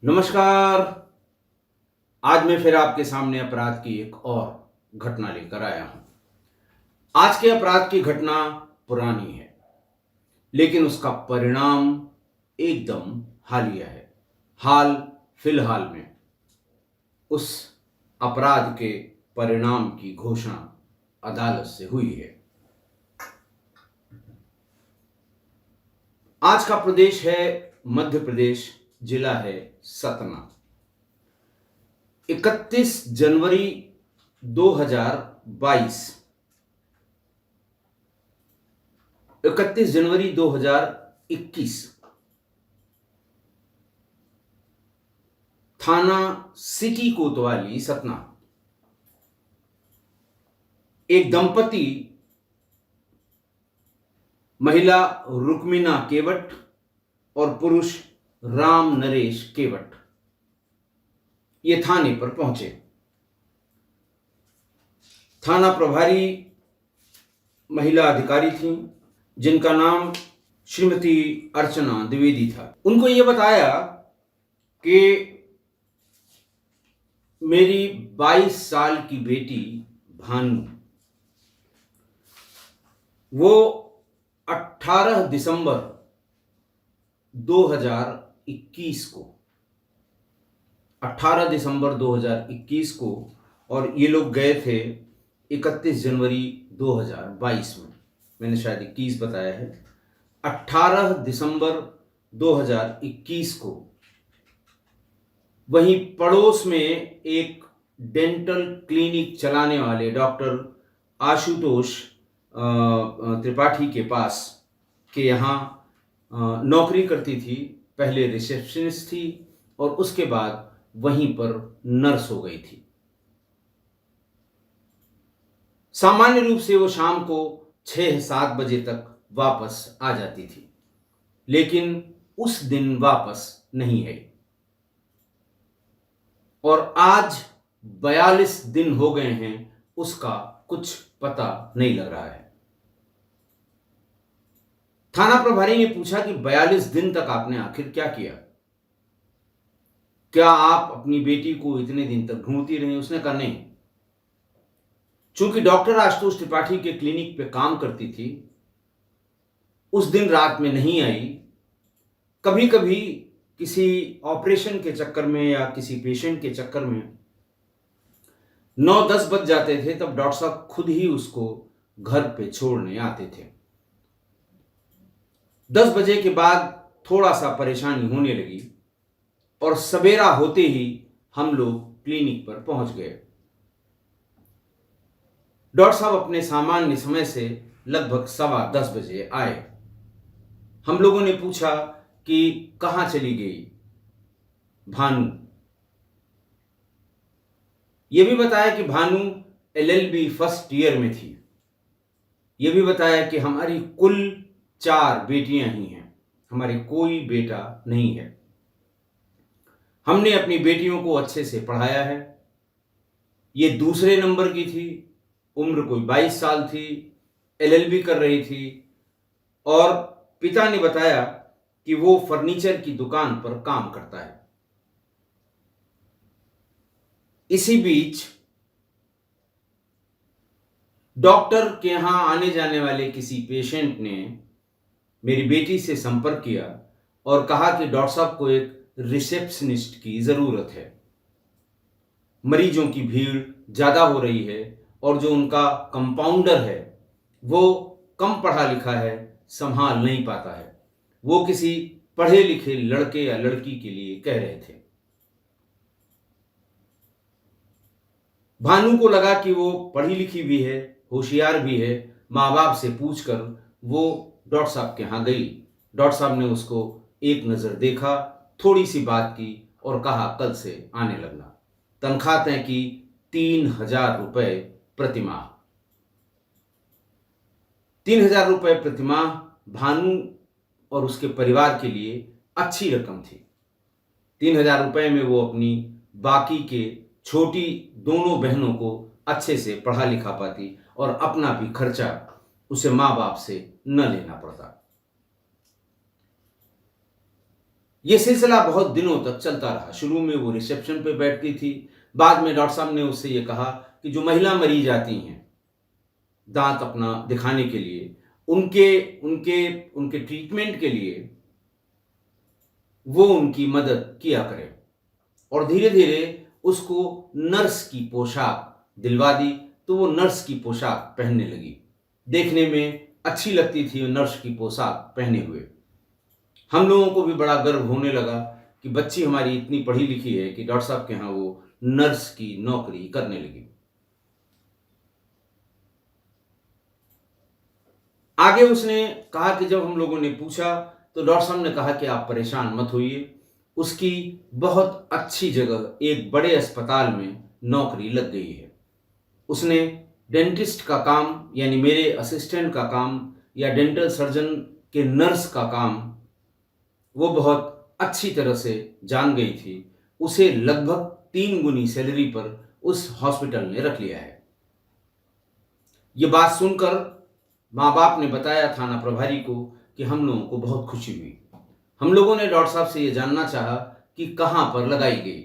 नमस्कार। आज मैं फिर आपके सामने अपराध की एक और घटना लेकर आया हूं। आज के अपराध की घटना पुरानी है, लेकिन उसका परिणाम एकदम हालिया है। हाल फिलहाल में उस अपराध के परिणाम की घोषणा अदालत से हुई है। आज का प्रदेश है मध्य प्रदेश, जिला है सतना। 31 जनवरी 2022 31 जनवरी 2021 थाना सिटी कोतवाली सतना, एक दंपति महिला रुक्मिना केवट और पुरुष राम नरेश केवट ये थाने पर पहुंचे। थाना प्रभारी महिला अधिकारी थीं, जिनका नाम श्रीमती अर्चना द्विवेदी था। उनको ये बताया कि मेरी 22 साल की बेटी भानु, वो 18 दिसंबर 2021 को 18 दिसंबर 2021 को, और ये लोग गए थे 31 जनवरी 2022 में। मैंने शायद 21 बताया है। 18 दिसंबर 2021 को वहीं पड़ोस में एक डेंटल क्लिनिक चलाने वाले डॉक्टर आशुतोष त्रिपाठी के पास के यहाँ नौकरी करती थी। पहले रिसेप्शनिस्ट थी और उसके बाद वहीं पर नर्स हो गई थी। सामान्य रूप से वो शाम को 6-7 बजे तक वापस आ जाती थी, लेकिन उस दिन वापस नहीं आई और आज 42 दिन हो गए हैं, उसका कुछ पता नहीं लग रहा है। थाना प्रभारी ने पूछा कि 42 दिन तक आपने आखिर क्या किया? क्या आप अपनी बेटी को इतने दिन तक ढूंढती रही? उसने कहा नहीं। चूंकि डॉक्टर आशुतोष त्रिपाठी के क्लिनिक पे काम करती थी, उस दिन रात में नहीं आई। कभी कभी किसी ऑपरेशन के चक्कर में या किसी पेशेंट के चक्कर में 9-10 बज जाते थे, तब डॉक्टर साहब खुद ही उसको घर पे छोड़ने आते थे। 10 बजे के बाद थोड़ा सा परेशानी होने लगी और सवेरा होते ही हम लोग क्लिनिक पर पहुंच गए। डॉक्टर साहब अपने सामान्य समय से लगभग 9:15 बजे आए। हम लोगों ने पूछा कि कहां चली गई भानु। यह भी बताया कि भानु LLB फर्स्ट ईयर में थी। यह भी बताया कि हमारी कुल 4 बेटियां ही हैं, हमारे कोई बेटा नहीं है। हमने अपनी बेटियों को अच्छे से पढ़ाया है। ये दूसरे नंबर की थी, उम्र कोई 22 साल थी, LLB कर रही थी और पिता ने बताया कि वो फर्नीचर की दुकान पर काम करता है। इसी बीच डॉक्टर के यहां आने जाने वाले किसी पेशेंट ने मेरी बेटी से संपर्क किया और कहा कि डॉक्टर साहब को एक रिसेप्शनिस्ट की जरूरत है। मरीजों की भीड़ ज्यादा हो रही है और जो उनका कंपाउंडर है वो कम पढ़ा लिखा है, संभाल नहीं पाता है। वो किसी पढ़े लिखे लड़के या लड़की के लिए कह रहे थे। भानु को लगा कि वो पढ़ी लिखी भी है, होशियार भी है। माँ बाप से पूछकर वो डॉक्टर साहब के यहाँ गई। डॉक्टर साहब ने उसको एक नज़र देखा, थोड़ी सी बात की और कहा कल से आने लगना। तनख्वाह तय की 3,000 रुपये प्रतिमाह। 3,000 रुपये प्रतिमाह भानु और उसके परिवार के लिए अच्छी रकम थी। 3,000 रुपये में वो अपनी बाकी के छोटी दोनों बहनों को अच्छे से पढ़ा लिखा पाती और अपना भी खर्चा उसे माँ बाप से न लेना पड़ता। ये सिलसिला बहुत दिनों तक चलता रहा। शुरू में वो रिसेप्शन पे बैठती थी, बाद में डॉक्टर साहब ने उससे ये कहा कि जो महिला मरीज आती हैं दांत अपना दिखाने के लिए, उनके उनके उनके ट्रीटमेंट के लिए वो उनकी मदद किया करे। और धीरे धीरे उसको नर्स की पोशाक दिलवा दी, तो वो नर्स की पोशाक पहनने लगी। देखने में अच्छी लगती थी वो नर्स की पोशाक पहने हुए। हम लोगों को भी बड़ा गर्व होने लगा कि बच्ची हमारी इतनी पढ़ी लिखी है कि डॉक्टर साहब के यहाँ वो नर्स की नौकरी करने लगी। आगे उसने कहा कि जब हम लोगों ने पूछा तो डॉक्टर साहब ने कहा कि आप परेशान मत होइए, उसकी बहुत अच्छी जगह एक बड़े अस्पताल में नौकरी लग गई है। उसने डेंटिस्ट का काम यानी मेरे असिस्टेंट का काम या डेंटल सर्जन के नर्स का काम वो बहुत अच्छी तरह से जान गई थी। उसे लगभग 3 गुनी सैलरी पर उस हॉस्पिटल ने रख लिया है। ये बात सुनकर माँ बाप ने बताया थाना प्रभारी को कि हम लोगों को बहुत खुशी हुई। हम लोगों ने डॉक्टर साहब से ये जानना चाहा कि कहाँ पर लगाई गई।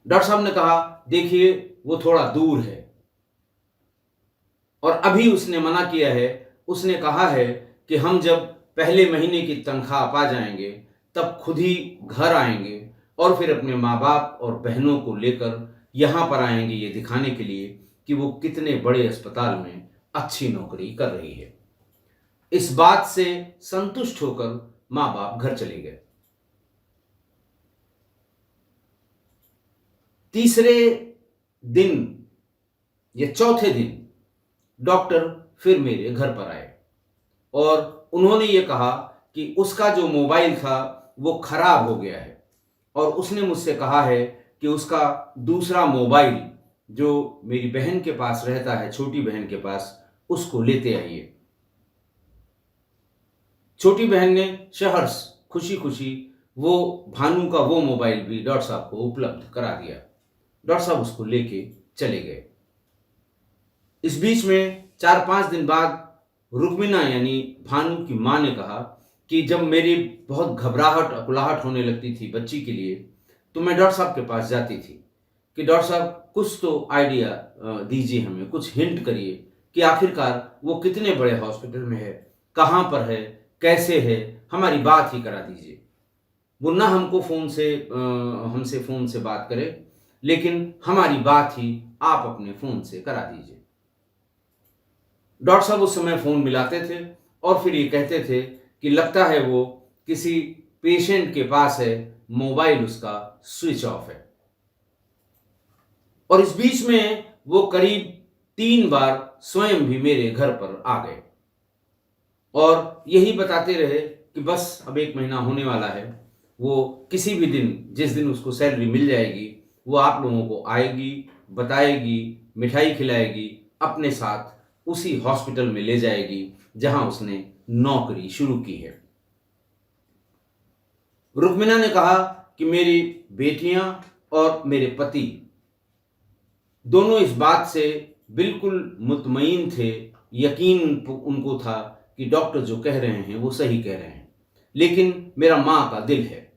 डॉक्टर साहब ने कहा देखिए वो थोड़ा दूर है और अभी उसने मना किया है। उसने कहा है कि हम जब पहले महीने की तनख्वाह पा जाएंगे तब खुद ही घर आएंगे और फिर अपने माँ बाप और बहनों को लेकर यहाँ पर आएंगे ये दिखाने के लिए कि वो कितने बड़े अस्पताल में अच्छी नौकरी कर रही है। इस बात से संतुष्ट होकर माँ बाप घर चले गए। तीसरे दिन या चौथे दिन डॉक्टर फिर मेरे घर पर आए और उन्होंने ये कहा कि उसका जो मोबाइल था वो खराब हो गया है और उसने मुझसे कहा है कि उसका दूसरा मोबाइल जो मेरी बहन के पास रहता है, छोटी बहन के पास, उसको लेते आइए। छोटी बहन ने सहर्ष खुशी खुशी वो भानु का वो मोबाइल भी डॉक्टर साहब को उपलब्ध करा दिया। डॉक्टर साहब उसको लेके चले गए। इस बीच में 4-5 दिन बाद रुक्मिना यानी भानु की माँ ने कहा कि जब मेरी बहुत घबराहट अकुलाहट होने लगती थी बच्ची के लिए तो मैं डॉक्टर साहब के पास जाती थी कि डॉक्टर साहब कुछ तो आइडिया दीजिए, हमें कुछ हिंट करिए कि आखिरकार वो कितने बड़े हॉस्पिटल में है, कहाँ पर है, कैसे है, हमारी बात ही करा दीजिए। वो ना हमको हमसे फ़ोन से बात करे, लेकिन हमारी बात ही आप अपने फ़ोन से करा दीजिए। डॉक्टर साहब उस समय फ़ोन मिलाते थे और फिर ये कहते थे कि लगता है वो किसी पेशेंट के पास है, मोबाइल उसका स्विच ऑफ है। और इस बीच में वो करीब 3 बार स्वयं भी मेरे घर पर आ गए और यही बताते रहे कि बस अब 1 महीना होने वाला है, वो किसी भी दिन जिस दिन उसको सैलरी मिल जाएगी वो आप लोगों को आएगी, बताएगी, मिठाई खिलाएगी, अपने साथ उसी हॉस्पिटल में ले जाएगी जहां उसने नौकरी शुरू की है। रुक्मिना ने कहा कि मेरी बेटियां और मेरे पति दोनों इस बात से बिल्कुल मुतमईन थे, यकीन उनको था कि डॉक्टर जो कह रहे हैं वो सही कह रहे हैं, लेकिन मेरा माँ का दिल है।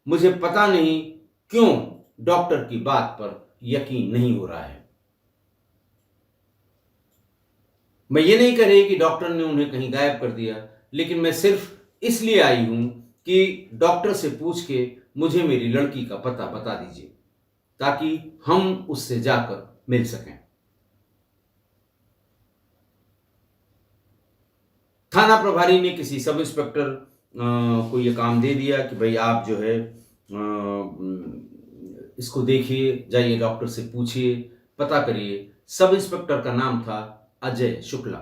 मुझे पता नहीं क्यों डॉक्टर की बात पर यकीन नहीं हो रहा है। मैं ये नहीं कह रही कि डॉक्टर ने उन्हें कहीं गायब कर दिया, लेकिन मैं सिर्फ इसलिए आई हूं कि डॉक्टर से पूछ के मुझे मेरी लड़की का पता बता दीजिए ताकि हम उससे जाकर मिल सकें। थाना प्रभारी ने किसी सब इंस्पेक्टर को यह काम दे दिया कि भाई आप जो है इसको देखिए, जाइए डॉक्टर से पूछिए, पता करिए। सब इंस्पेक्टर का नाम था अजय शुक्ला।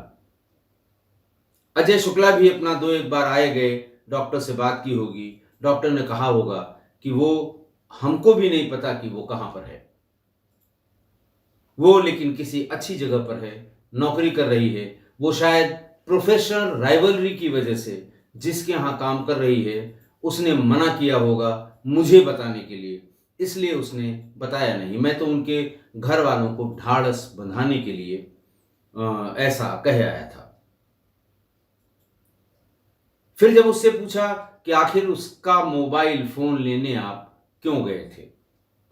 अजय शुक्ला भी अपना 2-1 बार आए गए, डॉक्टर से बात की होगी। डॉक्टर ने कहा होगा कि वो हमको भी नहीं पता कि वो कहाँ पर है, वो लेकिन किसी अच्छी जगह पर है, नौकरी कर रही है। वो शायद प्रोफेशनल राइवलरी की वजह से जिसके यहाँ काम कर रही है उसने मना किया होगा मुझे बताने के लिए, इसलिए उसने बताया नहीं। मैं तो उनके घर वालों को ढाढ़स बंधाने के लिए ऐसा कह आया था। फिर जब उससे पूछा कि आखिर उसका मोबाइल फ़ोन लेने आप क्यों गए थे,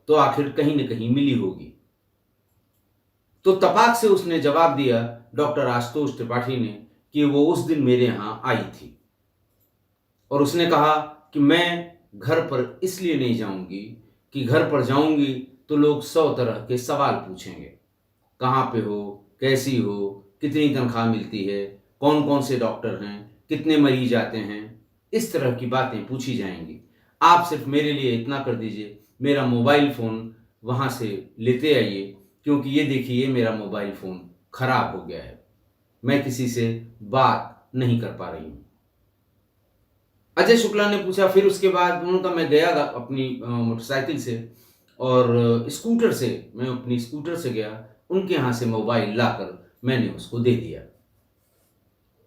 तो आखिर कहीं न कहीं मिली होगी। तो तपाक से उसने जवाब दिया डॉक्टर आशुतोष त्रिपाठी ने कि वो उस दिन मेरे यहाँ आई थी और उसने कहा कि मैं घर पर इसलिए नहीं जाऊँगी कि घर पर जाऊँगी तो लोग 100 तरह के सवाल पूछेंगे। कहाँ पे हो, कैसी हो, कितनी तनख्वाह मिलती है, कौन-कौन से डॉक्टर हैं, कितने मरीज आते हैं, इस तरह की बातें पूछी जाएँगी। आप सिर्फ़ मेरे लिए इतना कर दीजिए, मेरा मोबाइल फ़ोन वहाँ से लेते आइए क्योंकि ये देखिए मेरा मोबाइल फ़ोन खराब हो गया है। मैं किसी से बात नहीं कर पा रही हूँ। अजय शुक्ला ने पूछा फिर उसके बाद उन्होंने कहा मैं गया अपनी मोटरसाइकिल से और स्कूटर से मैं अपनी स्कूटर से गया, उनके यहाँ से मोबाइल लाकर मैंने उसको दे दिया।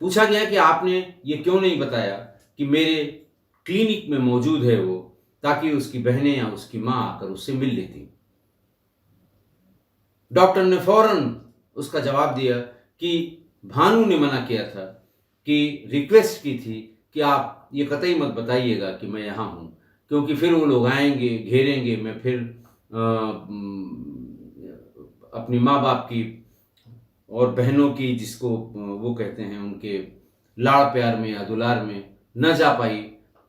पूछा गया कि आपने ये क्यों नहीं बताया कि मेरे क्लिनिक में मौजूद है वो, ताकि उसकी बहनें या उसकी माँ आकर उससे मिल लेती। डॉक्टर ने फौरन उसका जवाब दिया कि भानु ने मना किया था कि रिक्वेस्ट की थी कि आप ये कतई मत बताइएगा कि मैं यहाँ हूँ, क्योंकि फिर वो लोग आएंगे, घेरेंगे, मैं फिर अपनी माँ बाप की और बहनों की जिसको वो कहते हैं उनके लाड़ प्यार में या दुलार में न जा पाई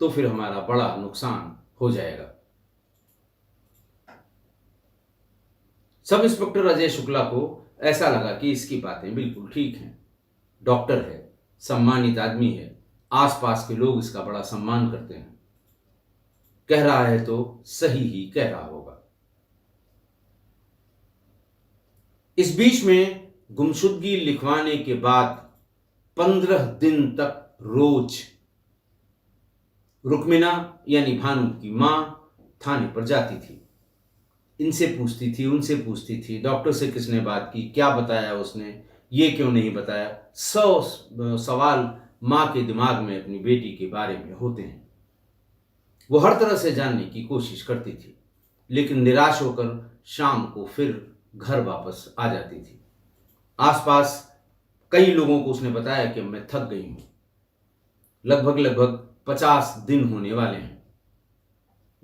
तो फिर हमारा बड़ा नुकसान हो जाएगा। सब इंस्पेक्टर अजय शुक्ला को ऐसा लगा कि इसकी बातें बिल्कुल ठीक हैं। डॉक्टर है, सम्मानित आदमी है, आसपास के लोग इसका बड़ा सम्मान करते हैं। कह रहा है तो सही ही कह रहा होगा। इस बीच में गुमशुदगी लिखवाने के बाद 15 दिन तक रोज रुक्मिना यानी भानु की मां थाने पर जाती थी। इनसे पूछती थी, उनसे पूछती थी, डॉक्टर से किसने बात की, क्या बताया उसने, ये क्यों नहीं बताया। 100 सवाल मां के दिमाग में अपनी बेटी के बारे में होते हैं। वो हर तरह से जानने की कोशिश करती थी, लेकिन निराश होकर शाम को फिर घर वापस आ जाती थी। आसपास कई लोगों को उसने बताया कि मैं थक गई हूं। लगभग 50 दिन होने वाले हैं।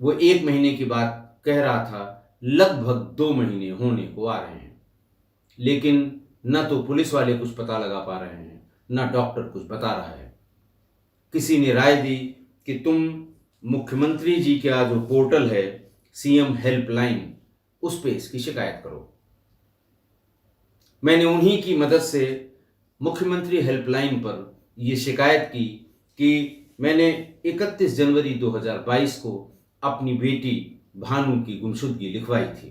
वो 1 महीने की बात कह रहा था, लगभग 2 महीने होने को आ रहे हैं, लेकिन न तो पुलिस वाले कुछ पता लगा पा रहे हैं, न डॉक्टर कुछ बता रहा है। किसी ने राय दी कि तुम मुख्यमंत्री जी का जो पोर्टल है सीएम हेल्पलाइन, उस पे इसकी शिकायत करो। मैंने उन्हीं की मदद से मुख्यमंत्री हेल्पलाइन पर यह शिकायत की कि मैंने 31 जनवरी 2022 को अपनी बेटी भानु की गुमशुदगी लिखवाई थी।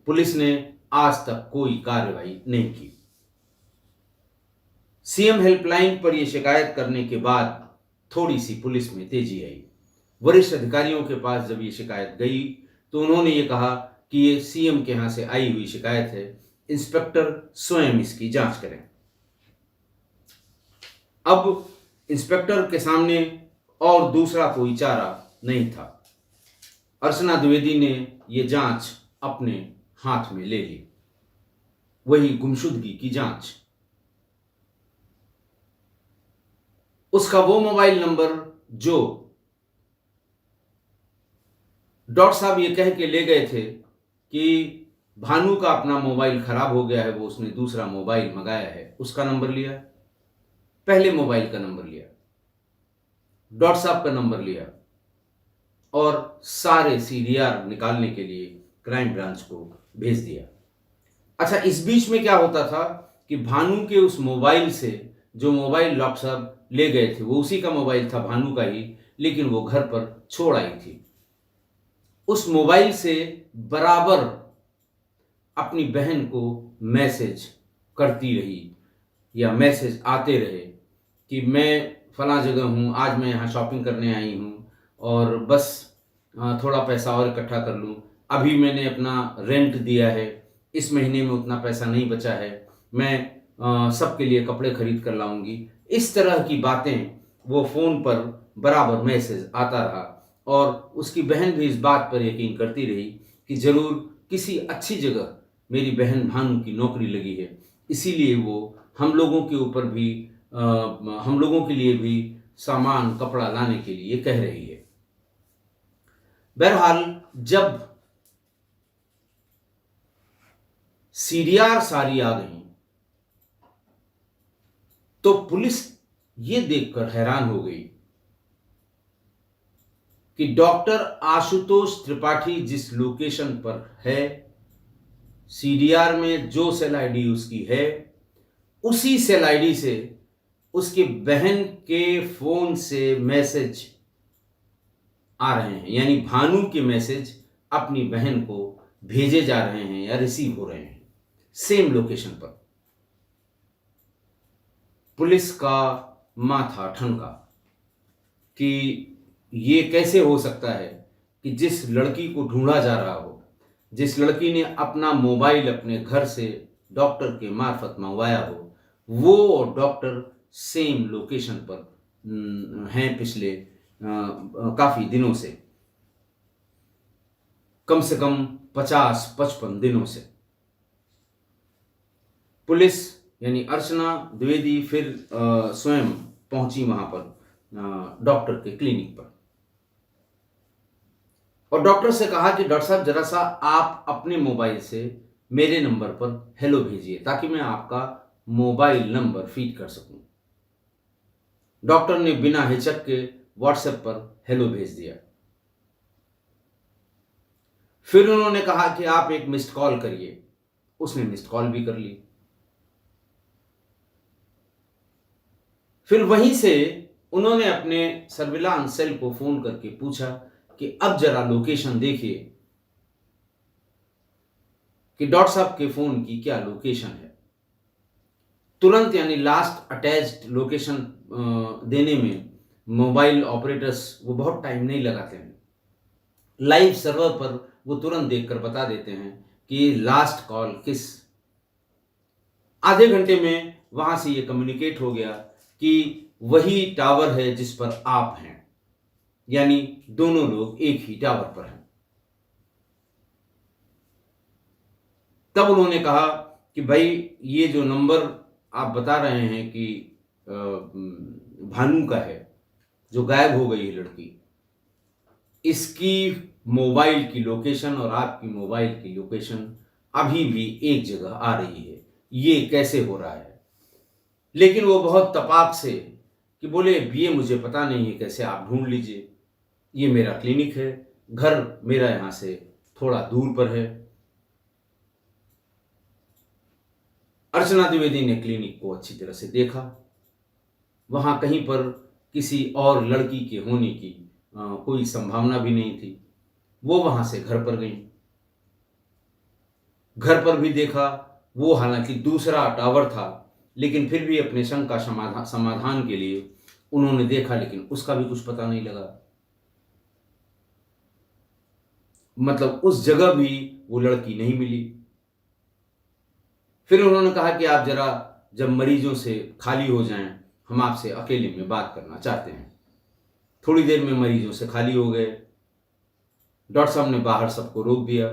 पुलिस ने आज तक कोई कार्रवाई नहीं की। सीएम हेल्पलाइन पर यह शिकायत करने के बाद थोड़ी सी पुलिस में तेजी आई। वरिष्ठ अधिकारियों के पास जब ये शिकायत गई तो उन्होंने ये कहा कि ये सीएम के यहाँ से आई हुई शिकायत है, इंस्पेक्टर स्वयं इसकी जांच करें। अब इंस्पेक्टर के सामने और दूसरा कोई चारा नहीं था। अर्चना द्विवेदी ने यह जांच अपने हाथ में ले ली, वही गुमशुदगी की जांच। उसका वो मोबाइल नंबर जो डॉक्टर साहब ये कह के ले गए थे कि भानु का अपना मोबाइल खराब हो गया है, वो उसने दूसरा मोबाइल मंगाया है, उसका नंबर लिया, पहले मोबाइल का नंबर लिया, डॉक्टर साहब का नंबर लिया और सारे सीडीआर निकालने के लिए क्राइम ब्रांच को भेज दिया। अच्छा, इस बीच में क्या होता था कि भानु के उस मोबाइल से जो मोबाइल डॉक्टर साहब ले गए थे वो उसी का मोबाइल था, भानु का ही, लेकिन वो घर पर छोड़ आई थी। उस मोबाइल से बराबर अपनी बहन को मैसेज करती रही या मैसेज आते रहे कि मैं फलां जगह हूँ, आज मैं यहाँ शॉपिंग करने आई हूँ और बस थोड़ा पैसा और इकट्ठा कर लूँ, अभी मैंने अपना रेंट दिया है, इस महीने में उतना पैसा नहीं बचा है, मैं सबके लिए कपड़े खरीद कर लाऊंगी। इस तरह की बातें वो फ़ोन पर बराबर मैसेज आता रहा और उसकी बहन भी इस बात पर यकीन करती रही कि ज़रूर किसी अच्छी जगह मेरी बहन भानु की नौकरी लगी है, इसीलिए वो हम लोगों के ऊपर भी हम लोगों के लिए भी सामान कपड़ा लाने के लिए कह रही है। बहरहाल जब सीडीआर सारी आ गई तो पुलिस ये देखकर हैरान हो गई कि डॉक्टर आशुतोष त्रिपाठी जिस लोकेशन पर है, सीडीआर में जो सेल आईडी उसकी है, उसी सेल आईडी से उसकी बहन के फोन से मैसेज आ रहे हैं, यानी भानु के मैसेज अपनी बहन को भेजे जा रहे हैं या रिसीव हो रहे हैं सेम लोकेशन पर। पुलिस का माथा ठनका कि ये कैसे हो सकता है कि जिस लड़की को ढूंढा जा रहा हो, जिस लड़की ने अपना मोबाइल अपने घर से डॉक्टर के मार्फत मंगवाया हो, वो डॉक्टर सेम लोकेशन पर हैं पिछले काफी दिनों से, कम से कम 50-55 दिनों से। पुलिस यानी अर्चना द्विवेदी फिर स्वयं पहुंची वहां पर डॉक्टर के क्लिनिक पर और डॉक्टर से कहा कि डॉक्टर साहब जरा सा आप अपने मोबाइल से मेरे नंबर पर हेलो भेजिए ताकि मैं आपका मोबाइल नंबर फीड कर सकूं। डॉक्टर ने बिना हिचक के व्हाट्सएप पर हेलो भेज दिया। फिर उन्होंने कहा कि आप एक मिस्ड कॉल करिए। उसने मिस्ड कॉल भी कर ली। फिर वहीं से उन्होंने अपने सर्विलांस सेल को फोन करके पूछा कि अब जरा लोकेशन देखिए कि डॉक्टर साहब के फोन की क्या लोकेशन है। तुरंत यानी लास्ट अटैच्ड लोकेशन देने में मोबाइल ऑपरेटर्स वो बहुत टाइम नहीं लगाते हैं। लाइव सर्वर पर वो तुरंत देखकर बता देते हैं कि लास्ट कॉल किस। आधे घंटे में वहां से ये कम्युनिकेट हो गया कि वही टावर है जिस पर आप हैं, यानी दोनों लोग एक ही टावर पर हैं। तब उन्होंने कहा कि भाई ये जो नंबर आप बता रहे हैं कि भानु का है जो गायब हो गई है लड़की, इसकी मोबाइल की लोकेशन और आपकी मोबाइल की लोकेशन अभी भी एक जगह आ रही है, ये कैसे हो रहा है। लेकिन वो बहुत तपाक से कि बोले ये मुझे पता नहीं है, कैसे आप ढूंढ लीजिए, ये मेरा क्लिनिक है, घर मेरा यहां से थोड़ा दूर पर है। अर्चना द्विवेदी ने क्लिनिक को अच्छी तरह से देखा। वहां कहीं पर किसी और लड़की के होने की कोई संभावना भी नहीं थी। वो वहां से घर पर गई। घर पर भी देखा, वो हालांकि दूसरा टावर था, लेकिन फिर भी अपने शंका का समाधान के लिए उन्होंने देखा, लेकिन उसका भी कुछ पता नहीं लगा। मतलब उस जगह भी वो लड़की नहीं मिली। फिर उन्होंने कहा कि आप जरा जब मरीजों से खाली हो जाएं, हम आपसे अकेले में बात करना चाहते हैं। थोड़ी देर में मरीजों से खाली हो गए। डॉक्टर साहब ने बाहर सबको रोक दिया।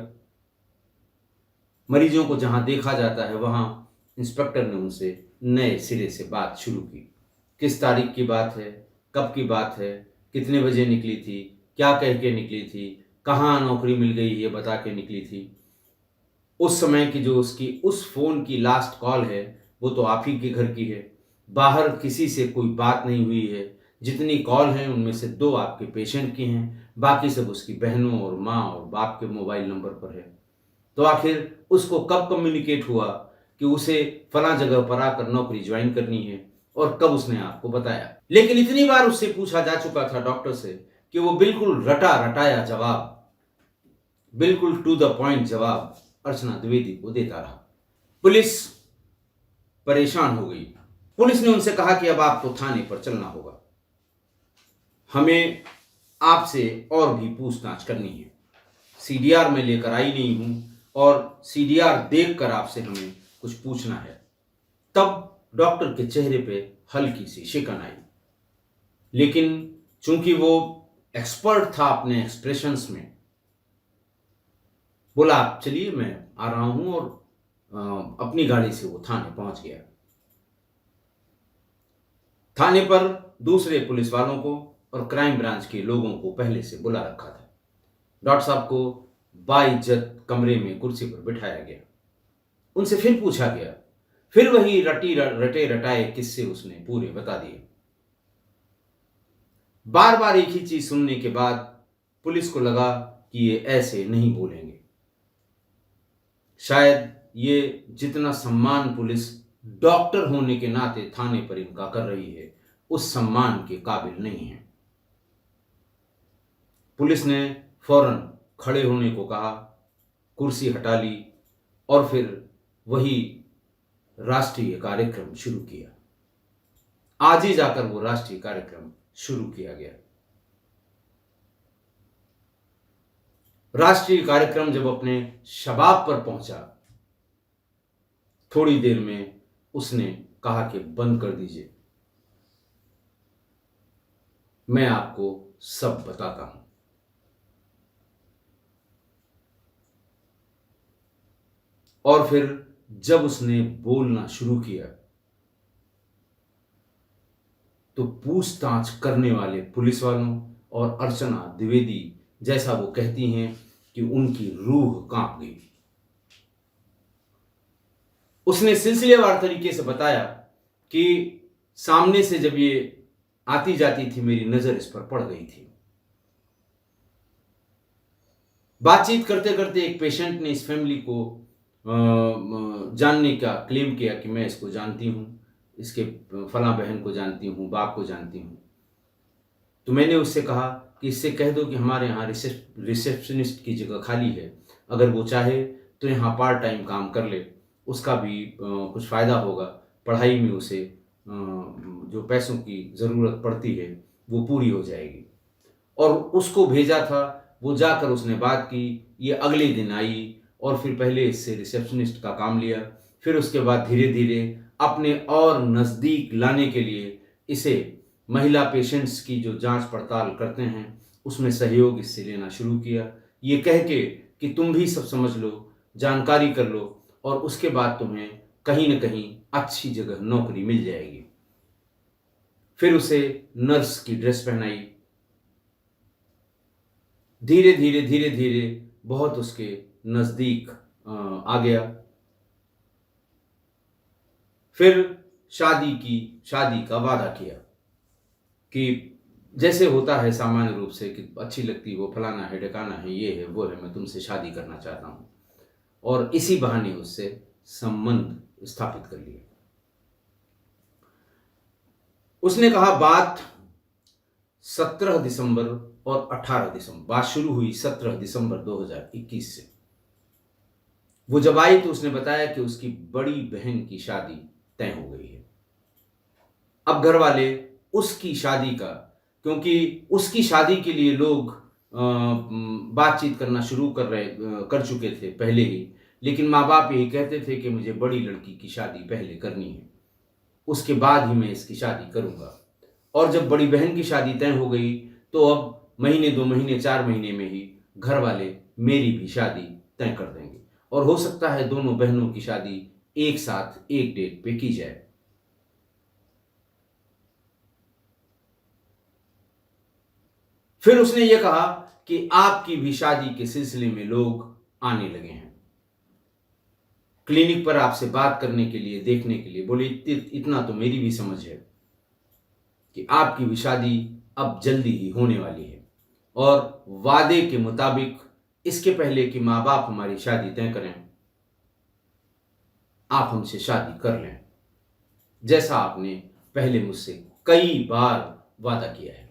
मरीजों को जहां देखा जाता है वहां इंस्पेक्टर ने उनसे नए सिरे से बात शुरू की। किस तारीख की बात है, कब की बात है, कितने बजे निकली थी, क्या कह के निकली थी, कहाँ नौकरी मिल गई ये बता के निकली थी। उस समय की जो उसकी उस फोन की लास्ट कॉल है वो तो आप ही के घर की है। बाहर किसी से कोई बात नहीं हुई है। जितनी कॉल हैं उनमें से 2 आपके पेशेंट की हैं, बाकी सब उसकी बहनों और माँ और बाप के मोबाइल नंबर पर है। तो आखिर उसको कब कम्युनिकेट हुआ कि उसे फला जगह पर आकर नौकरी ज्वाइन करनी है और कब उसने आपको बताया। लेकिन इतनी बार उससे पूछा जा चुका था डॉक्टर से कि वो बिल्कुल रटा रटाया जवाब, बिल्कुल टू द पॉइंट जवाब अर्चना द्विवेदी को देता रहा। पुलिस परेशान हो गई। पुलिस ने उनसे कहा कि अब आपको थाने पर चलना होगा, हमें आपसे और भी पूछताछ करनी है। सीडीआर में लेकर आई नहीं हूं और सीडीआर देखकर आपसे हमें कुछ पूछना है। तब डॉक्टर के चेहरे पे हल्की सी शिकन आई, लेकिन चूंकि वो एक्सपर्ट था अपने एक्सप्रेशंस में, बोला आप चलिए मैं आ रहा हूं, और अपनी गाड़ी से वो थाने पहुंच गया। थाने पर दूसरे पुलिस वालों को और क्राइम ब्रांच के लोगों को पहले से बुला रखा था। डॉक्टर साहब को बाइज्जत कमरे में कुर्सी पर बिठाया गया। उनसे फिर पूछा गया, फिर वही रटे रटाए किस्से उसने पूरे बता दिए। बार बार एक ही चीज सुनने के बाद पुलिस को लगा कि ये ऐसे नहीं बोलेंगे। शायद ये जितना सम्मान पुलिस डॉक्टर होने के नाते थाने पर इनका कर रही है, उस सम्मान के काबिल नहीं है। पुलिस ने फौरन खड़े होने को कहा, कुर्सी हटा ली और फिर वही राष्ट्रीय कार्यक्रम शुरू किया। आज ही जाकर वो राष्ट्रीय कार्यक्रम शुरू किया गया। राष्ट्रीय कार्यक्रम जब अपने शबाब पर पहुंचा, थोड़ी देर में उसने कहा कि बंद कर दीजिए, मैं आपको सब बताता हूं। और फिर जब उसने बोलना शुरू किया तो पूछताछ करने वाले पुलिस वालों और अर्चना द्विवेदी, जैसा वो कहती हैं कि उनकी रूह कांप गई। उसने सिलसिलेवार तरीके से बताया कि सामने से जब ये आती जाती थी, मेरी नजर इस पर पड़ गई थी। बातचीत करते करते एक पेशेंट ने इस फैमिली को जानने का क्लेम किया कि मैं इसको जानती हूं, इसके फला बहन को जानती हूं, बाप को जानती हूं। तो मैंने उससे कहा कि इससे कह दो कि हमारे यहाँ रिसेप्शनिस्ट की जगह खाली है, अगर वो चाहे तो यहाँ पार्ट टाइम काम कर ले, उसका भी कुछ फ़ायदा होगा, पढ़ाई में उसे जो पैसों की ज़रूरत पड़ती है वो पूरी हो जाएगी। और उसको भेजा था, वो जाकर उसने बात की। ये अगले दिन आई और फिर पहले इससे रिसेप्शनिस्ट का काम लिया, फिर उसके बाद धीरे धीरे अपने और नज़दीक लाने के लिए इसे महिला पेशेंट्स की जो जांच पड़ताल करते हैं उसमें सहयोग इससे लेना शुरू किया, ये कह के कि तुम भी सब समझ लो, जानकारी कर लो और उसके बाद तुम्हें कहीं न कहीं अच्छी जगह नौकरी मिल जाएगी। फिर उसे नर्स की ड्रेस पहनाई। धीरे धीरे बहुत उसके नज़दीक आ गया। फिर शादी का वादा किया कि जैसे होता है सामान्य रूप से कि अच्छी लगती हो, फलाना है, ढकाना है, ये है, वो है, मैं तुमसे शादी करना चाहता हूँ। और इसी बहाने उससे संबंध स्थापित कर लिया। उसने कहा बात 17 दिसंबर और 18 दिसंबर, बात शुरू हुई 17 दिसंबर 2021 से। वो जब आई तो उसने बताया कि उसकी बड़ी बहन की शादी तय हो गई है। अब घर वाले उसकी शादी का, क्योंकि उसकी शादी के लिए लोग बातचीत करना शुरू कर चुके थे पहले ही, लेकिन माँ बाप यही कहते थे कि मुझे बड़ी लड़की की शादी पहले करनी है, उसके बाद ही मैं इसकी शादी करूँगा। और जब बड़ी बहन की शादी तय हो गई तो अब महीने, 2 महीने, 4 महीने में ही घर वाले मेरी भी शादी तय कर देंगे और हो सकता है दोनों बहनों की शादी एक साथ एक डेट पे की जाए। फिर उसने ये कहा कि आपकी भी शादी के सिलसिले में लोग आने लगे हैं क्लिनिक पर आपसे बात करने के लिए, देखने के लिए। बोले इतना तो मेरी भी समझ है कि आपकी भी शादी अब जल्दी ही होने वाली है और वादे के मुताबिक इसके पहले कि माँ बाप हमारी शादी तय करें, आप हमसे शादी कर लें, जैसा आपने पहले मुझसे कई बार वादा किया है।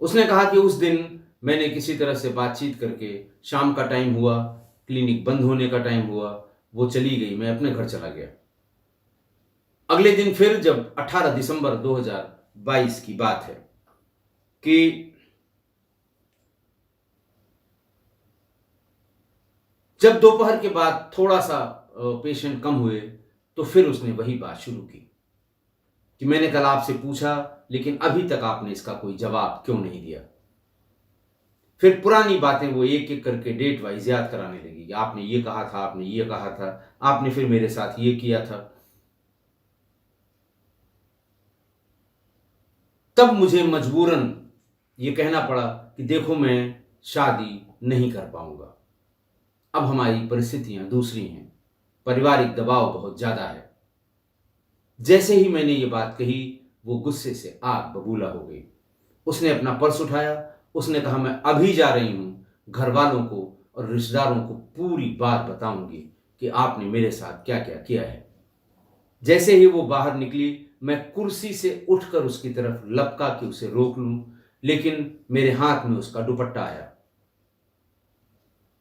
उसने कहा कि उस दिन मैंने किसी तरह से बातचीत करके, शाम का टाइम हुआ, क्लिनिक बंद होने का टाइम हुआ, वो चली गई, मैं अपने घर चला गया। अगले दिन फिर जब 18 दिसंबर 2022 की बात है कि जब दोपहर के बाद थोड़ा सा पेशेंट कम हुए तो फिर उसने वही बात शुरू की कि मैंने कल आपसे पूछा लेकिन अभी तक आपने इसका कोई जवाब क्यों नहीं दिया। फिर पुरानी बातें वो एक एक करके डेट वाइज याद कराने लगी कि आपने ये कहा था, आपने ये कहा था, आपने फिर मेरे साथ ये किया था। तब मुझे मजबूरन ये कहना पड़ा कि देखो मैं शादी नहीं कर पाऊंगा। अब हमारी परिस्थितियां दूसरी हैं, पारिवारिक दबाव बहुत ज़्यादा है। जैसे ही मैंने ये बात कही, वो गुस्से से आग बबूला हो गई। उसने अपना पर्स उठाया, उसने कहा मैं अभी जा रही हूँ, घर वालों को और रिश्तेदारों को पूरी बात बताऊंगी कि आपने मेरे साथ क्या क्या किया है। जैसे ही वो बाहर निकली, मैं कुर्सी से उठकर उसकी तरफ लपका कि उसे रोक लूं, लेकिन मेरे हाथ में उसका दुपट्टा आया।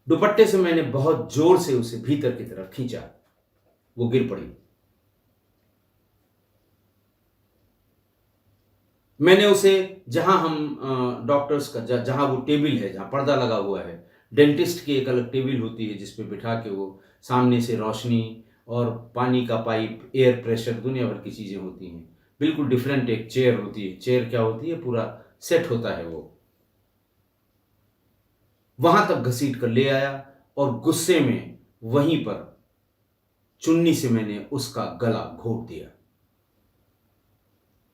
दुपट्टे से मैंने बहुत जोर से उसे भीतर की तरफ खींचा। वो गिर पड़ी। मैंने उसे, जहां हम डॉक्टर्स का जहां वो टेबल है, जहां पर्दा लगा हुआ है, डेंटिस्ट की एक अलग टेबल होती है जिस पे बिठा के वो सामने से रोशनी और पानी का पाइप, एयर प्रेशर, दुनिया भर की चीज़ें होती हैं। बिल्कुल डिफरेंट एक चेयर होती है। चेयर क्या होती है, पूरा सेट होता है वो। वहां तक घसीट कर ले आया और गुस्से में वहीं पर चुन्नी से मैंने उसका गला घोट दिया।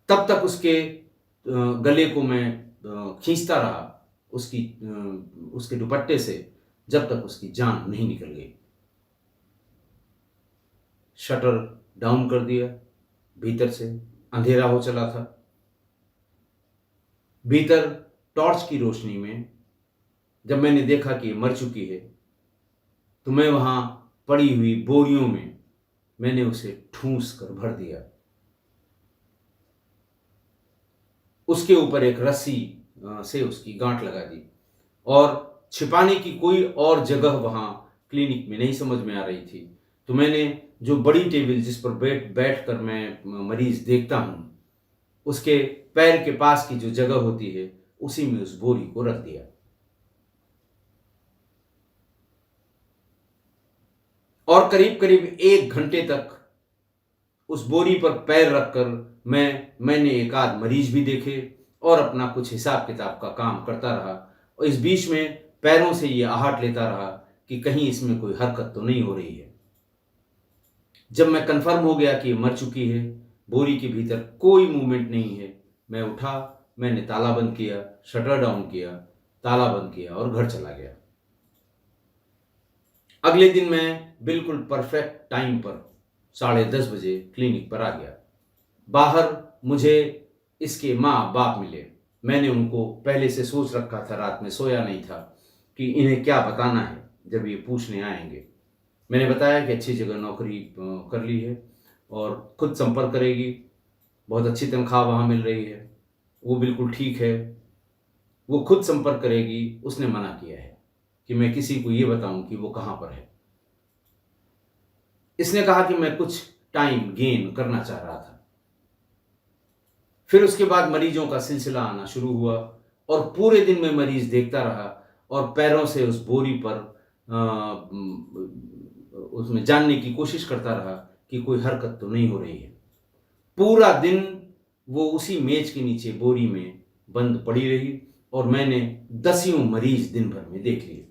तब तक उसके गले को मैं खींचता रहा, उसके दुपट्टे से, जब तक उसकी जान नहीं निकल गई। शटर डाउन कर दिया। भीतर से अंधेरा हो चला था। भीतर टॉर्च की रोशनी में जब मैंने देखा कि मर चुकी है, तो मैं वहां पड़ी हुई बोरियों में मैंने उसे ठूंस कर भर दिया। उसके ऊपर एक रस्सी से उसकी गांठ लगा दी और छिपाने की कोई और जगह वहां क्लिनिक में नहीं समझ में आ रही थी। तो मैंने जो बड़ी टेबल जिस पर बैठ कर मैं मरीज देखता हूं, उसके पैर के पास की जो जगह होती है, उसी में उस बोरी को रख दिया। और करीब करीब 1 घंटे तक उस बोरी पर पैर रखकर मैंने एक आध मरीज भी देखे और अपना कुछ हिसाब किताब का काम करता रहा। और इस बीच में पैरों से ये आहट लेता रहा कि कहीं इसमें कोई हरकत तो नहीं हो रही है। जब मैं कंफर्म हो गया कि ये मर चुकी है, बोरी के भीतर कोई मूवमेंट नहीं है, मैं उठा, मैंने ताला बंद किया, शटर डाउन किया, ताला बंद किया और घर चला गया। अगले दिन मैं बिल्कुल परफेक्ट टाइम पर 10:30 बजे क्लिनिक पर आ गया। बाहर मुझे इसके माँ बाप मिले। मैंने उनको पहले से सोच रखा था, रात में सोया नहीं था, कि इन्हें क्या बताना है जब ये पूछने आएंगे। मैंने बताया कि अच्छी जगह नौकरी कर ली है और खुद संपर्क करेगी, बहुत अच्छी तनख्वाह वहाँ मिल रही है, वो बिल्कुल ठीक है, वो खुद संपर्क करेगी। उसने मना किया है कि मैं किसी को ये बताऊं कि वो कहाँ पर है। इसने कहा कि मैं कुछ टाइम गेन करना चाह रहा था। फिर उसके बाद मरीजों का सिलसिला आना शुरू हुआ और पूरे दिन मैं मरीज देखता रहा और पैरों से उस बोरी पर उसमें जानने की कोशिश करता रहा कि कोई हरकत तो नहीं हो रही है। पूरा दिन वो उसी मेज के नीचे बोरी में बंद पड़ी रही और मैंने दसियों मरीज दिन भर में देख लिए।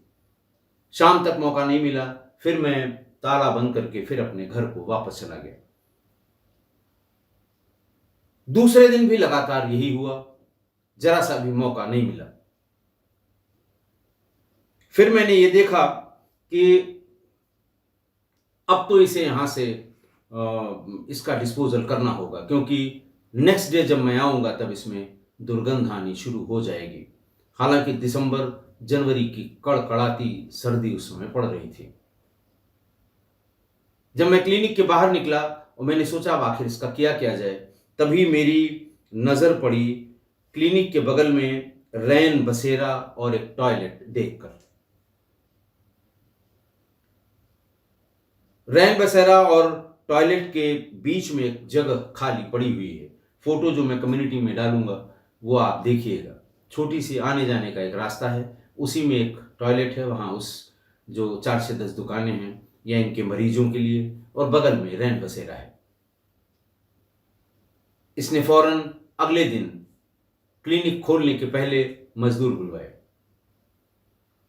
शाम तक मौका नहीं मिला, फिर मैं ताला बंद करके फिर अपने घर को वापस चला गया। दूसरे दिन भी लगातार यही हुआ, जरा सा भी मौका नहीं मिला। फिर मैंने ये देखा कि अब तो इसे यहां से इसका डिस्पोजल करना होगा, क्योंकि नेक्स्ट डे जब मैं आऊंगा तब इसमें दुर्गंध आनी शुरू हो जाएगी। हालांकि दिसंबर जनवरी की कड़कड़ाती सर्दी उस समय पड़ रही थी। जब मैं क्लिनिक के बाहर निकला और मैंने सोचा अब आखिर इसका क्या किया जाए, तभी मेरी नजर पड़ी क्लिनिक के बगल में रैन बसेरा और एक टॉयलेट देखकर। रैन बसेरा और टॉयलेट के बीच में एक जगह खाली पड़ी हुई है। फोटो जो मैं कम्युनिटी में डालूंगा वो आप देखिएगा। छोटी सी आने जाने का एक रास्ता है, उसी में एक टॉयलेट है। वहाँ उस जो 4 से 10 दुकानें हैं या इनके मरीजों के लिए, और बगल में रैन बसेरा है। इसने फौरन अगले दिन क्लिनिक खोलने के पहले मजदूर बुलवाए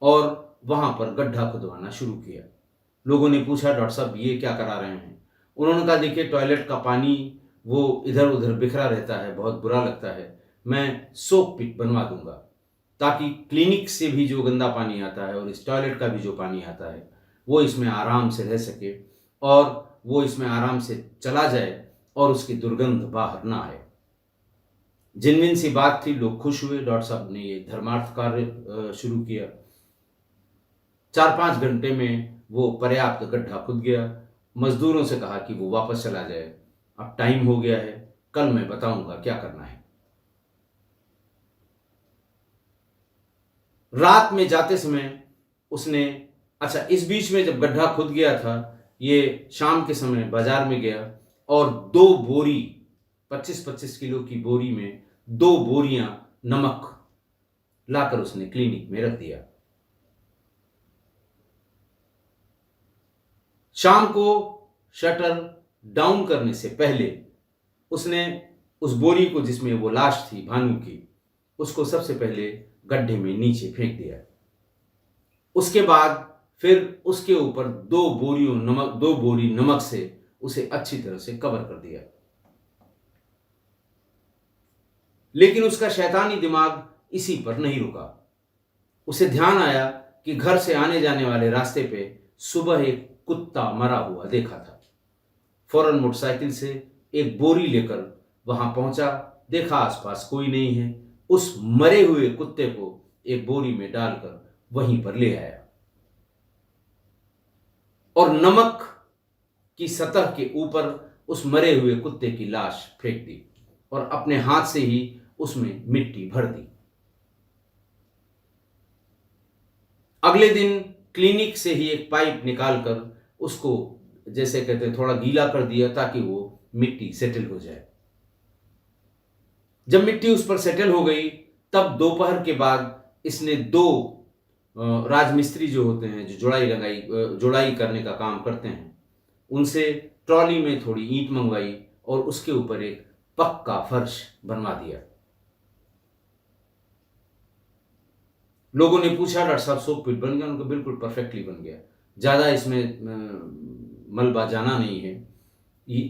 और वहां पर गड्ढा खुदवाना शुरू किया। लोगों ने पूछा डॉक्टर साहब ये क्या करा रहे हैं? उन्होंने कहा देखिए टॉयलेट का पानी वो इधर उधर बिखरा रहता है, बहुत बुरा लगता है, मैं सोक पिट बनवा दूंगा, ताकि क्लिनिक से भी जो गंदा पानी आता है और इस टॉयलेट का भी जो पानी आता है वो इसमें आराम से रह सके और वो इसमें आराम से चला जाए और उसकी दुर्गंध बाहर ना आए। जिनविन सी बात थी, लोग खुश हुए। डॉक्टर साहब ने ये धर्मार्थ कार्य शुरू किया। 4-5 घंटे में वो पर्याप्त गड्ढा खुद गया। मजदूरों से कहा कि वो वापस चला जाए, अब टाइम हो गया है, कल मैं बताऊंगा क्या करना है। रात में जाते समय उसने, अच्छा, इस बीच में जब गड्ढा खुद गया था, ये शाम के समय बाजार में गया और 2 बोरी, 25-25 किलो की बोरी में 2 बोरियां नमक लाकर उसने क्लिनिक में रख दिया। शाम को शटर डाउन करने से पहले उसने उस बोरी को, जिसमें वो लाश थी भानु की, उसको सबसे पहले गड्ढे में नीचे फेंक दिया। उसके बाद फिर उसके ऊपर 2 बोरी नमक से उसे अच्छी तरह से कवर कर दिया। लेकिन उसका शैतानी दिमाग इसी पर नहीं रुका। उसे ध्यान आया कि घर से आने जाने वाले रास्ते पे सुबह एक कुत्ता मरा हुआ देखा था। फौरन मोटरसाइकिल से एक बोरी लेकर वहां पहुंचा, देखा आसपास कोई नहीं है। उस मरे हुए कुत्ते को एक बोरी में डालकर वहीं पर ले आया और नमक की सतह के ऊपर उस मरे हुए कुत्ते की लाश फेंक दी और अपने हाथ से ही उसमें मिट्टी भर दी। अगले दिन क्लिनिक से ही एक पाइप निकालकर उसको, जैसे कहते हैं, थोड़ा गीला कर दिया ताकि वो मिट्टी सेटल हो जाए। जब मिट्टी उस पर सेटल हो गई, तब दोपहर के बाद इसने 2 राजमिस्त्री जो होते हैं, जो जुड़ाई करने का काम करते हैं, उनसे ट्रॉली में थोड़ी ईंट मंगवाई और उसके ऊपर एक पक्का फर्श बनवा दिया। लोगों ने पूछा, डॉक्टर साहब सोक पिट बन गया? उनको बिल्कुल परफेक्टली बन गया। ज़्यादा इसमें मलबा जाना नहीं है।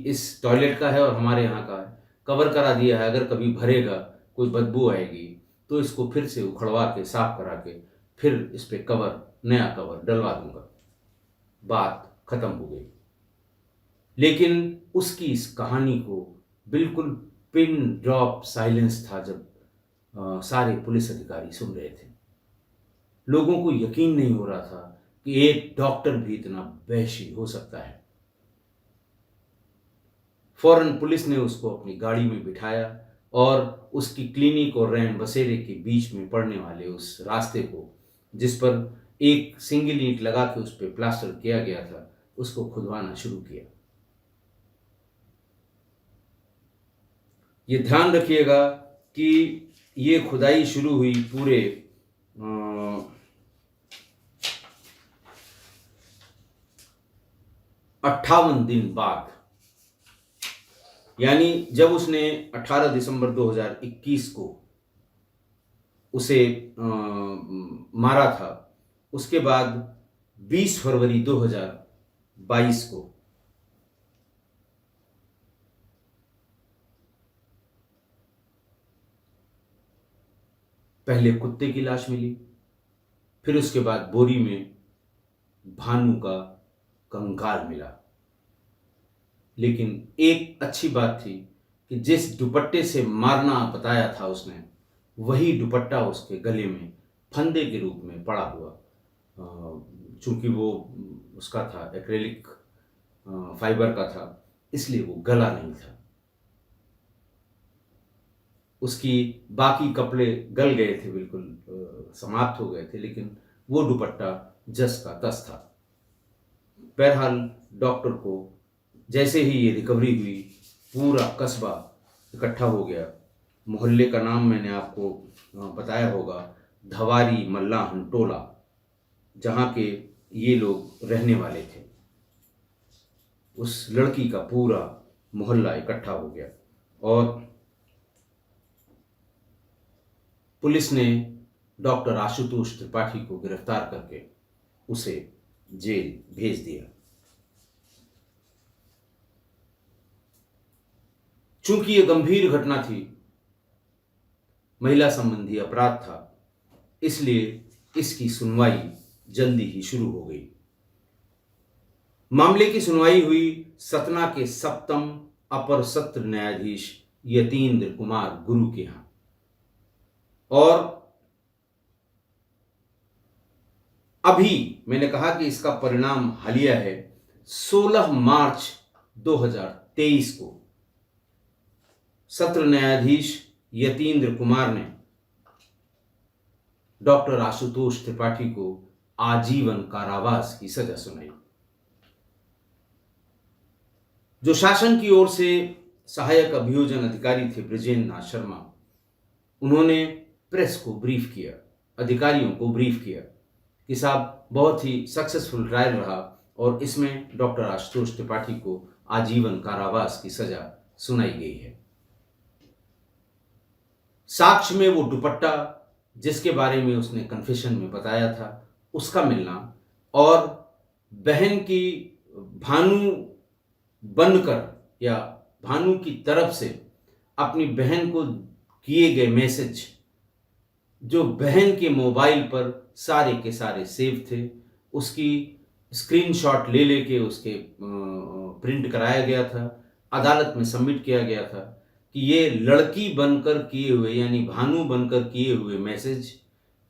इस टॉयलेट का है और हमारे यहाँ का है, कवर करा दिया है। अगर कभी भरेगा, कोई बदबू आएगी तो इसको फिर से उखड़वा के साफ करा के फिर इस पे नया कवर डलवा दूंगा। बात खत्म हो गई। लेकिन उसकी इस कहानी को बिल्कुल पिन ड्रॉप साइलेंस था जब सारे पुलिस अधिकारी सुन रहे थे। लोगों को यकीन नहीं हो रहा था कि एक डॉक्टर भी इतना वहशी हो सकता है। फौरन पुलिस ने उसको अपनी गाड़ी में बिठाया और उसकी क्लिनिक और रैन बसेरे के बीच में पड़ने वाले उस रास्ते को, जिस पर एक सिंगल ईंट लगा के उस पर प्लास्टर किया गया था, उसको खुदवाना शुरू किया। ये ध्यान रखिएगा कि ये खुदाई शुरू हुई पूरे 58 दिन बाद, यानी जब उसने 18 दिसंबर 2021 को उसे मारा था, उसके बाद 20 फरवरी 2022 को पहले कुत्ते की लाश मिली, फिर उसके बाद बोरी में भानु का कंकाल मिला। लेकिन एक अच्छी बात थी कि जिस दुपट्टे से मारना बताया था उसने, वही दुपट्टा उसके गले में फंदे के रूप में पड़ा हुआ, चूंकि वो उसका था एक्रेलिक फाइबर का था, इसलिए वो गला नहीं था। उसकी बाकी कपड़े गल गए थे, बिल्कुल समाप्त हो गए थे, लेकिन वो दुपट्टा जस का तस था। बहरहाल डॉक्टर को जैसे ही ये रिकवरी हुई, पूरा कस्बा इकट्ठा हो गया। मोहल्ले का नाम मैंने आपको बताया होगा, धवारी मल्लाहन टोला, जहाँ के ये लोग रहने वाले थे। उस लड़की का पूरा मोहल्ला इकट्ठा हो गया और पुलिस ने डॉक्टर आशुतोष त्रिपाठी को गिरफ्तार करके उसे जेल भेज दिया। चूंकि यह गंभीर घटना थी, महिला संबंधी अपराध था, इसलिए इसकी सुनवाई जल्दी ही शुरू हो गई। मामले की सुनवाई हुई सतना के सप्तम अपर सत्र न्यायाधीश यतीन्द्र कुमार गुरु के यहां, और अभी मैंने कहा कि इसका परिणाम हालिया है। 16 मार्च 2023 को सत्र न्यायाधीश यतीन्द्र कुमार ने डॉक्टर आशुतोष त्रिपाठी को आजीवन कारावास की सजा सुनाई। जो शासन की ओर से सहायक अभियोजन अधिकारी थे ब्रजेंद्र नाथ शर्मा, उन्होंने प्रेस को ब्रीफ किया, अधिकारियों को ब्रीफ किया कि साहब बहुत ही सक्सेसफुल ट्रायल रहा और इसमें डॉक्टर आशुतोष त्रिपाठी को आजीवन कारावास की सजा सुनाई गई है। साक्ष्य में वो दुपट्टा जिसके बारे में उसने कन्फेशन में बताया था उसका मिलना, और बहन की भानु बनकर या भानु की तरफ से अपनी बहन को किए गए मैसेज जो बहन के मोबाइल पर सारे के सारे सेव थे, उसकी स्क्रीनशॉट ले लेके उसके प्रिंट कराया गया था, अदालत में सबमिट किया गया था कि ये लड़की बनकर किए हुए यानी भानु बनकर किए हुए मैसेज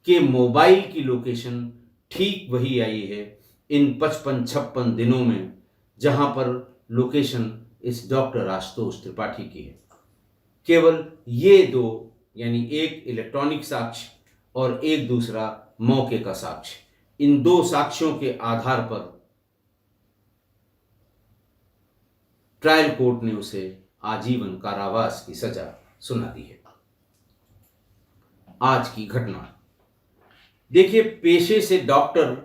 के मोबाइल की लोकेशन ठीक वही आई है इन 55-56 दिनों में जहां पर लोकेशन इस डॉक्टर आशुतोष त्रिपाठी की है। केवल ये दो, यानी एक इलेक्ट्रॉनिक साक्ष्य और एक दूसरा मौके का साक्ष्य, इन दो साक्ष्यों के आधार पर ट्रायल कोर्ट ने उसे आजीवन कारावास की सजा सुना दी है। आज की घटना देखिए, पेशे से डॉक्टर,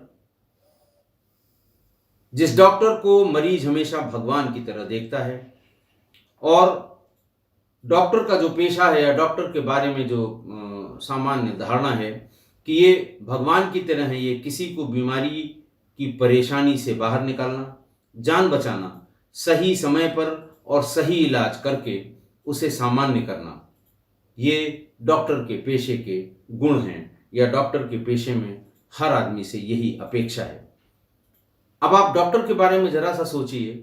जिस डॉक्टर को मरीज हमेशा भगवान की तरह देखता है, और डॉक्टर का जो पेशा है या डॉक्टर के बारे में जो सामान्य धारणा है कि ये भगवान की तरह है, ये किसी को बीमारी की परेशानी से बाहर निकालना, जान बचाना, सही समय पर और सही इलाज करके उसे सामान्य करना, ये डॉक्टर के पेशे के गुण हैं, या डॉक्टर के पेशे में हर आदमी से यही अपेक्षा है। अब आप डॉक्टर के बारे में जरा सा सोचिए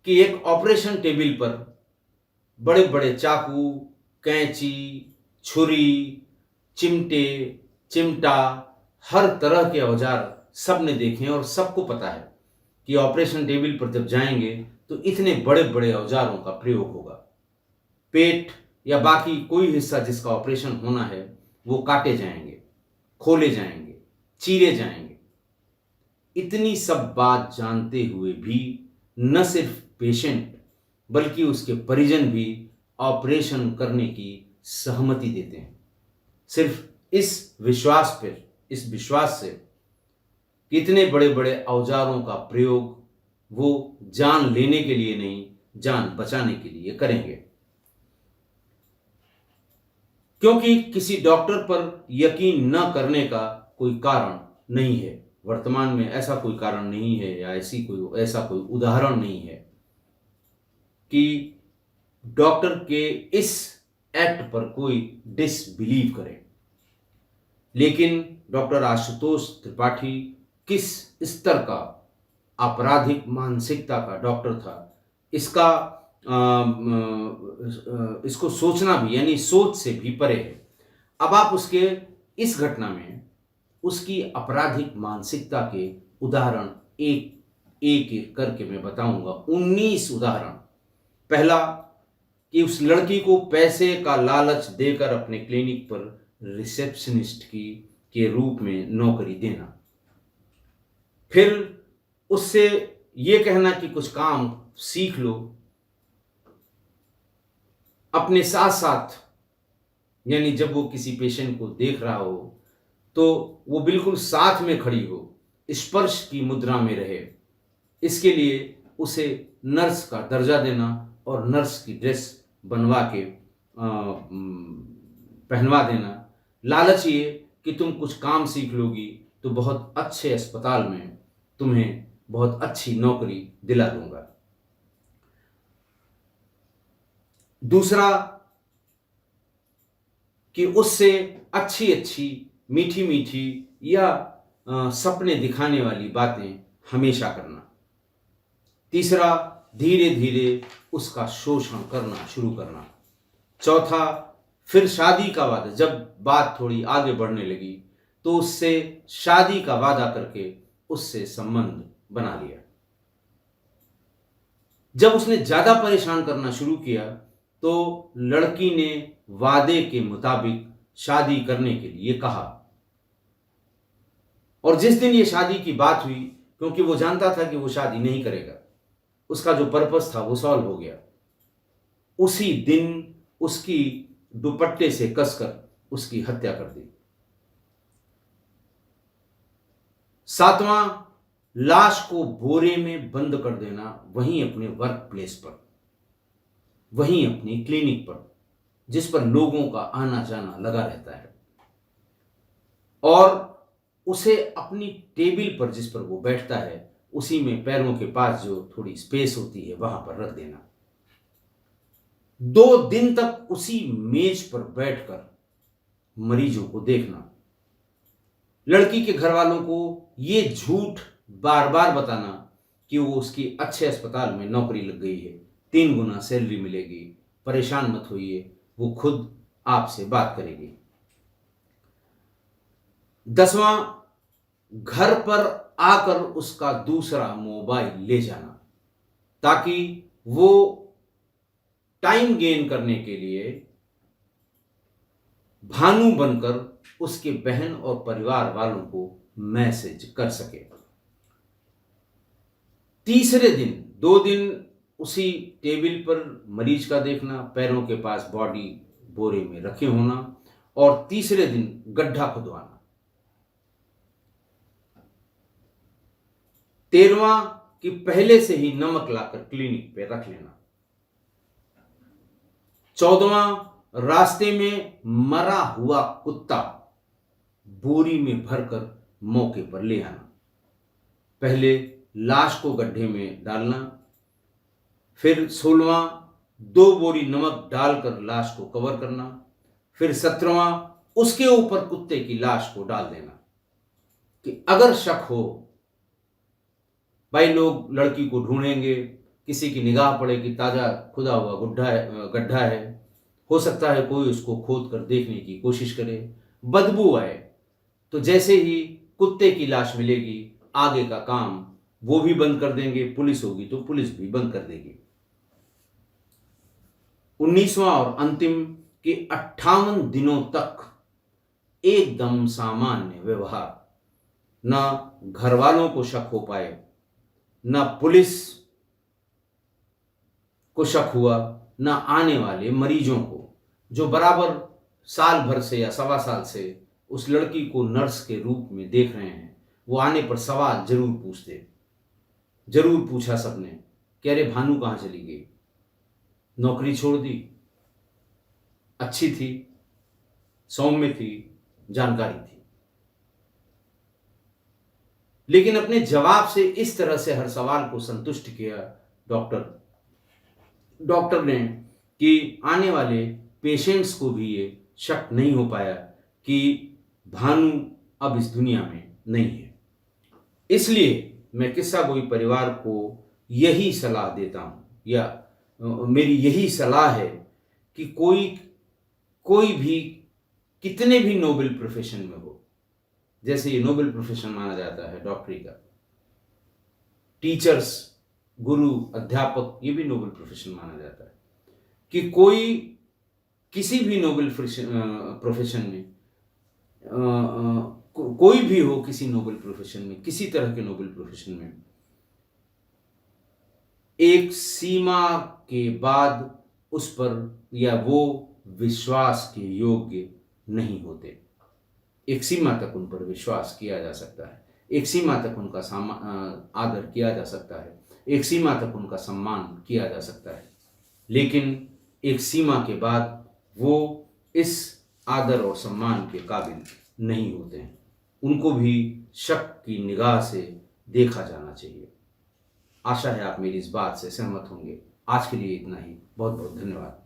कि एक ऑपरेशन टेबल पर बड़े बड़े चाकू, कैंची, छुरी, चिमटे, चिमटा, हर तरह के औजार सबने देखे हैं और सबको पता है कि ऑपरेशन टेबल पर जब जाएंगे तो इतने बड़े बड़े औजारों का प्रयोग होगा। पेट या बाकी कोई हिस्सा जिसका ऑपरेशन होना है वो काटे जाएंगे, खोले जाएंगे, चीरे जाएंगे। इतनी सब बात जानते हुए भी न सिर्फ पेशेंट बल्कि उसके परिजन भी ऑपरेशन करने की सहमति देते हैं, सिर्फ इस विश्वास से कि इतने बड़े बड़े औजारों का प्रयोग वो जान लेने के लिए नहीं, जान बचाने के लिए करेंगे। क्योंकि किसी डॉक्टर पर यकीन न करने का कोई कारण नहीं है, वर्तमान में ऐसा कोई कारण नहीं है या ऐसा कोई उदाहरण नहीं है कि डॉक्टर के इस एक्ट पर कोई डिसबिलीव करे। लेकिन डॉक्टर आशुतोष त्रिपाठी किस स्तर का आपराधिक मानसिकता का डॉक्टर था, इसको सोचना भी, यानी सोच से भी परे है। अब आप उसके इस घटना में उसकी आपराधिक मानसिकता के उदाहरण एक एक करके मैं बताऊंगा, 19 उदाहरण। पहला कि उस लड़की को पैसे का लालच देकर अपने क्लिनिक पर रिसेप्शनिस्ट के रूप में नौकरी देना, फिर उससे ये कहना कि कुछ काम सीख लो, अपने साथ साथ, यानी जब वो किसी पेशेंट को देख रहा हो तो वो बिल्कुल साथ में खड़ी हो, स्पर्श की मुद्रा में रहे, इसके लिए उसे नर्स का दर्जा देना और नर्स की ड्रेस बनवा के पहनवा देना। लालच ये कि तुम कुछ काम सीख लोगी तो बहुत अच्छे अस्पताल में तुम्हें बहुत अच्छी नौकरी दिला दूंगा। दूसरा कि उससे अच्छी अच्छी, मीठी मीठी या सपने दिखाने वाली बातें हमेशा करना। तीसरा, धीरे धीरे उसका शोषण करना शुरू करना। चौथा, फिर शादी का वादा, जब बात थोड़ी आगे बढ़ने लगी तो उससे शादी का वादा करके उससे संबंध बना लिया। जब उसने ज्यादा परेशान करना शुरू किया तो लड़की ने वादे के मुताबिक शादी करने के लिए कहा, और जिस दिन ये शादी की बात हुई, क्योंकि वो जानता था कि वो शादी नहीं करेगा, उसका जो पर्पस था वो सॉल्व हो गया, उसी दिन उसकी दुपट्टे से कसकर उसकी हत्या कर दी। सातवां, लाश को बोरे में बंद कर देना, वहीं अपने वर्क प्लेस पर, वहीं अपनी क्लिनिक पर, जिस पर लोगों का आना जाना लगा रहता है, और उसे अपनी टेबल पर जिस पर वो बैठता है उसी में पैरों के पास जो थोड़ी स्पेस होती है वहां पर रख देना। 2 दिन तक उसी मेज पर बैठकर मरीजों को देखना। लड़की के घर वालों को ये झूठ बार बार बताना कि वो उसकी अच्छे अस्पताल में नौकरी लग गई है, 3 गुना सैलरी मिलेगी, परेशान मत होइए, वो खुद आपसे बात करेगी। 10वां, घर पर आकर उसका दूसरा मोबाइल ले जाना, ताकि वो टाइम गेन करने के लिए भानु बनकर उसके बहन और परिवार वालों को मैसेज कर सके। तीसरे दिन 2 दिन उसी टेबल पर मरीज का देखना, पैरों के पास बॉडी बोरे में रखे होना, और तीसरे दिन गड्ढा खुदवाना। 13वां, कि पहले से ही नमक लाकर क्लिनिक पे रख लेना। 14वां, रास्ते में मरा हुआ कुत्ता बोरी में भरकर मौके पर ले आना। पहले लाश को गड्ढे में डालना, फिर 16वां, 2 बोरी नमक डालकर लाश को कवर करना, फिर 17वां, उसके ऊपर कुत्ते की लाश को डाल देना कि अगर शक हो, भाई लोग लड़की को ढूंढेंगे, किसी की निगाह पड़े कि ताजा खुदा हुआ गड्ढा है, हो सकता है कोई उसको खोद कर देखने की कोशिश करे, बदबू आए तो जैसे ही कुत्ते की लाश मिलेगी आगे का काम वो भी बंद कर देंगे, पुलिस होगी तो पुलिस भी बंद कर देगी। 19वां और अंतिम, कि 58 दिनों तक एकदम सामान्य व्यवहार, ना घर वालों को शक हो पाए, ना पुलिस को शक हुआ, ना आने वाले मरीजों को, जो बराबर साल भर से या सवा साल से उस लड़की को नर्स के रूप में देख रहे हैं, वो आने पर सवाल जरूर पूछते। जरूर पूछा सबने कि अरे भानु कहाँ चली गई, नौकरी छोड़ दी, अच्छी थी, सौम्य थी, जानकारी थी। लेकिन अपने जवाब से इस तरह से हर सवाल को संतुष्ट किया डॉक्टर ने कि आने वाले पेशेंट्स को भी ये शक नहीं हो पाया कि भानु अब इस दुनिया में नहीं है। इसलिए मैं किस्सा गोई परिवार को यही सलाह देता हूं, या मेरी यही सलाह है कि कोई भी कितने भी नोबेल प्रोफेशन में हो, जैसे ये नोबेल प्रोफेशन माना जाता है डॉक्टरी का, टीचर्स, गुरु, अध्यापक, ये भी नोबेल प्रोफेशन माना जाता है, कि कोई किसी भी नोबेल प्रोफेशन में कोई भी हो, किसी नोबेल प्रोफेशन में, किसी तरह के नोबेल प्रोफेशन में, एक सीमा के बाद उस पर या वो विश्वास के योग्य नहीं होते। एक सीमा तक उन पर विश्वास किया जा सकता है, एक सीमा तक उनका आदर किया जा सकता है, एक सीमा तक उनका सम्मान किया जा सकता है, लेकिन एक सीमा के बाद वो इस आदर और सम्मान के काबिल नहीं होते हैं। उनको भी शक की निगाह से देखा जाना चाहिए। आशा है आप मेरी इस बात से सहमत होंगे। आज के लिए इतना ही। बहुत बहुत धन्यवाद।